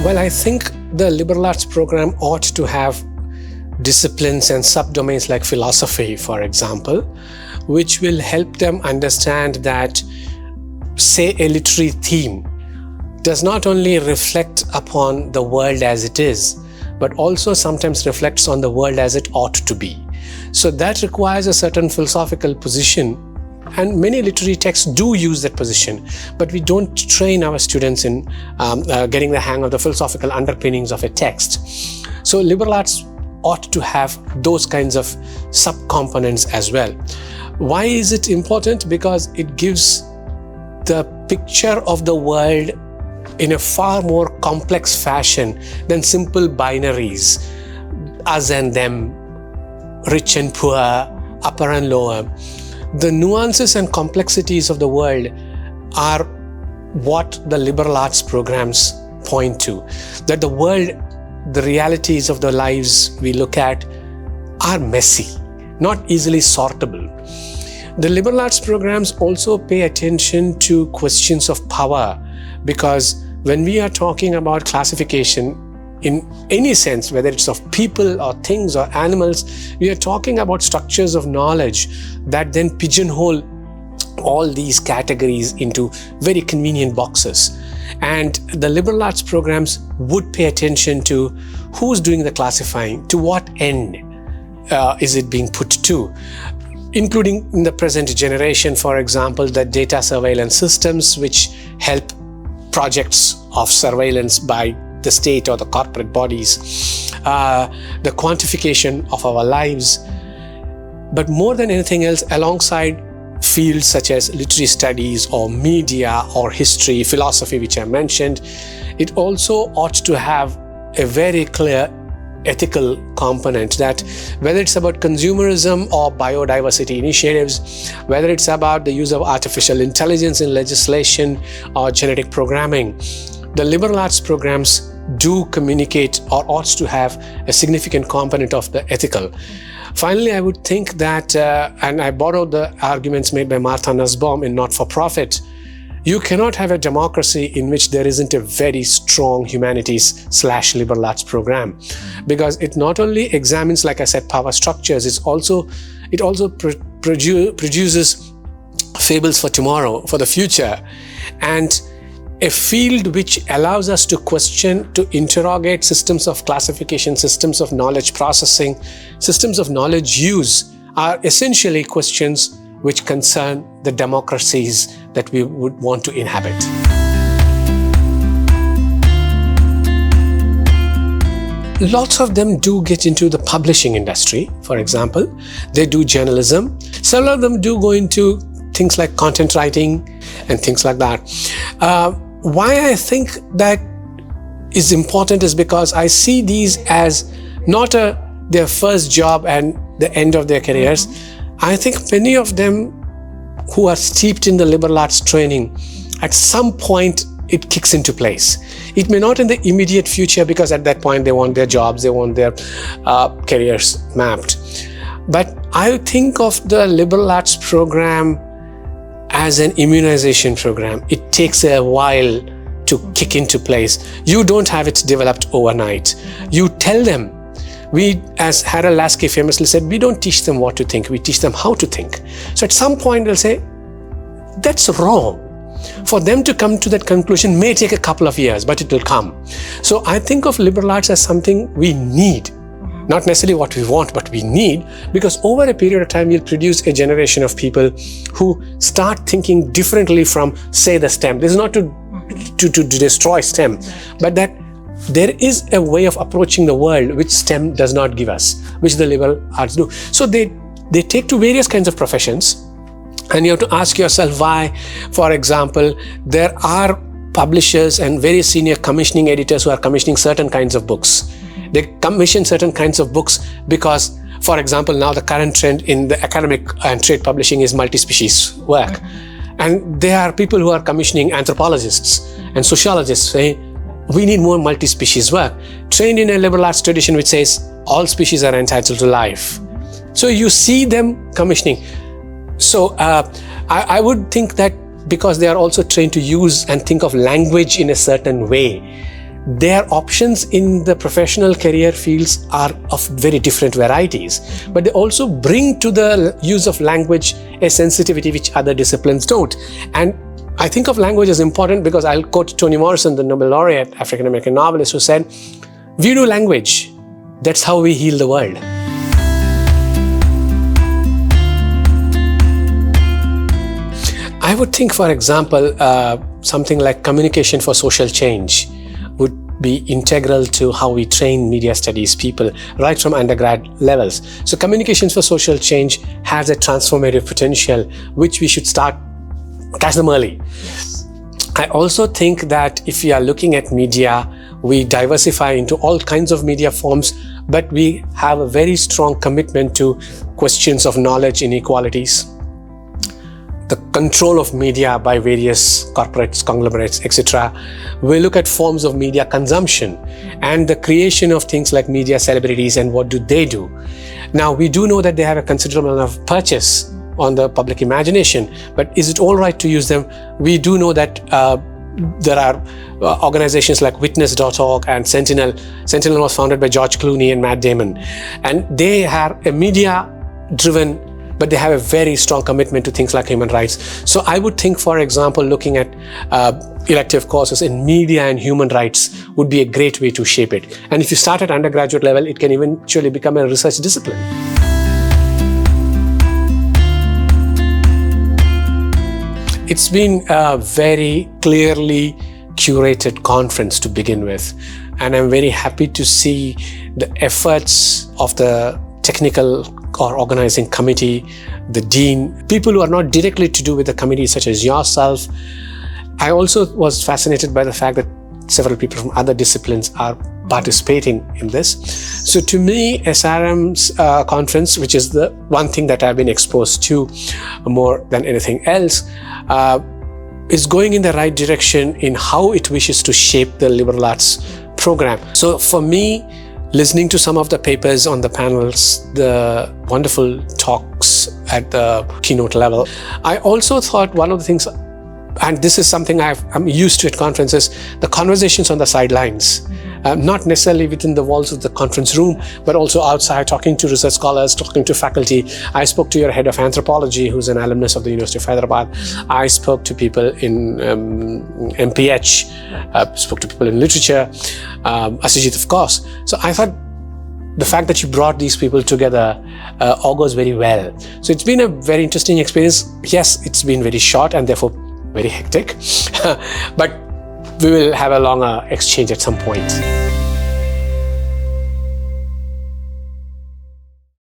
Well, I think the liberal arts program ought to have disciplines and subdomains like philosophy, for example, which will help them understand that, say, a literary theme does not only reflect upon the world as it is, but also sometimes reflects on the world as it ought to be. So that requires a certain philosophical position, and many literary texts do use that position, but we don't train our students in getting the hang of the philosophical underpinnings of a text. So liberal arts ought to have those kinds of subcomponents as well. Why is it important? Because it gives the picture of the world in a far more complex fashion than simple binaries, us and them, rich and poor, upper and lower. The nuances and complexities of the world are what the liberal arts programs point to. That the world, the realities of the lives we look at are messy, not easily sortable. The liberal arts programs also pay attention to questions of power, because when we are talking about classification in any sense, whether it's of people or things or animals, we are talking about structures of knowledge that then pigeonhole all these categories into very convenient boxes. And the liberal arts programs would pay attention to who's doing the classifying, to what end is it being put to, including in the present generation, for example, the data surveillance systems which help projects of surveillance by the state or the corporate bodies, the quantification of our lives. But more than anything else, alongside fields such as literary studies or media or history, philosophy, which I mentioned, it also ought to have a very clear ethical component, that whether it's about consumerism or biodiversity initiatives, whether it's about the use of artificial intelligence in legislation or genetic programming, the liberal arts programs do communicate or ought to have a significant component of the ethical. Finally, I would think that, and I borrowed the arguments made by Martha Nussbaum in Not-for-Profit, you cannot have a democracy in which there isn't a very strong humanities/liberal arts program, because it not only examines, like I said, power structures, it also produces fables for tomorrow, for the future, and a field which allows us to question, to interrogate systems of classification, systems of knowledge processing, systems of knowledge use, are essentially questions which concern the democracies that we would want to inhabit. Lots of them do get into the publishing industry, for example. They do journalism. Several of them do go into things like content writing and things like that. Why I think that is important is because I see these as not their first job and the end of their careers. I think many of them who are steeped in the liberal arts training, at some point it kicks into place. It may not in the immediate future, because at that point they want their jobs, they want their careers mapped. But I think of the liberal arts program as an immunization program. It takes a while to kick into place. You don't have it developed overnight. You tell them. We, as Harold Lasky famously said, we don't teach them what to think, we teach them how to think. So at some point they'll say, that's wrong. For them to come to that conclusion may take a couple of years, but it will come. So I think of liberal arts as something we need. Not necessarily what we want, but we need, because over a period of time, we'll produce a generation of people who start thinking differently from, say, the STEM. This is not to destroy STEM, but that there is a way of approaching the world which STEM does not give us, which the liberal arts do. So they take to various kinds of professions, and you have to ask yourself why. For example, there are publishers and very senior commissioning editors who are commissioning certain kinds of books. They commission certain kinds of books because, for example, now the current trend in the academic and trade publishing is multi-species work. And there are people who are commissioning anthropologists and sociologists saying, we need more multi-species work, trained in a liberal arts tradition which says all species are entitled to life. So you see them commissioning. So I would think that because they are also trained to use and think of language in a certain way, their options in the professional career fields are of very different varieties, but they also bring to the use of language a sensitivity which other disciplines don't. And I think of language as important because I'll quote Toni Morrison, the Nobel laureate, African-American novelist, who said, "We do language, that's how we heal the world." I would think, for example, something like communication for social change would be integral to how we train media studies people right from undergrad levels. So communications for social change has a transformative potential, which we should start catch them early. Yes. I also think that if we are looking at media, we diversify into all kinds of media forms, but we have a very strong commitment to questions of knowledge inequalities, the control of media by various corporates, conglomerates, etc. We look at forms of media consumption and the creation of things like media celebrities and what do they do. Now, we do know that they have a considerable amount of purchase on the public imagination, but is it all right to use them? We do know that there are organizations like Witness.org and Sentinel. Sentinel was founded by George Clooney and Matt Damon, and they are a media-driven, but they have a very strong commitment to things like human rights. So I would think, for example, looking at elective courses in media and human rights would be a great way to shape it. And if you start at undergraduate level, it can eventually become a research discipline. It's been a very clearly curated conference to begin with, and I'm very happy to see the efforts of the technical or organizing committee, the dean, people who are not directly to do with the committee, such as yourself. I also was fascinated by the fact that several people from other disciplines are participating in this. So to me, SRM's conference, which is the one thing that I've been exposed to more than anything else, is going in the right direction in how it wishes to shape the liberal arts program. So for me, listening to some of the papers on the panels, the wonderful talks at the keynote level, I also thought one of the things, and this is something I'm used to at conferences, the conversations on the sidelines. Not necessarily within the walls of the conference room, but also outside, talking to research scholars, talking to faculty. I spoke to your head of anthropology, who's an alumnus of the University of Hyderabad. I spoke to people in MPH, spoke to people in literature, Asijit, of course. So I thought the fact that you brought these people together augurs very well. So it's been a very interesting experience. Yes, it's been very short and therefore very hectic, but we will have a longer exchange at some point.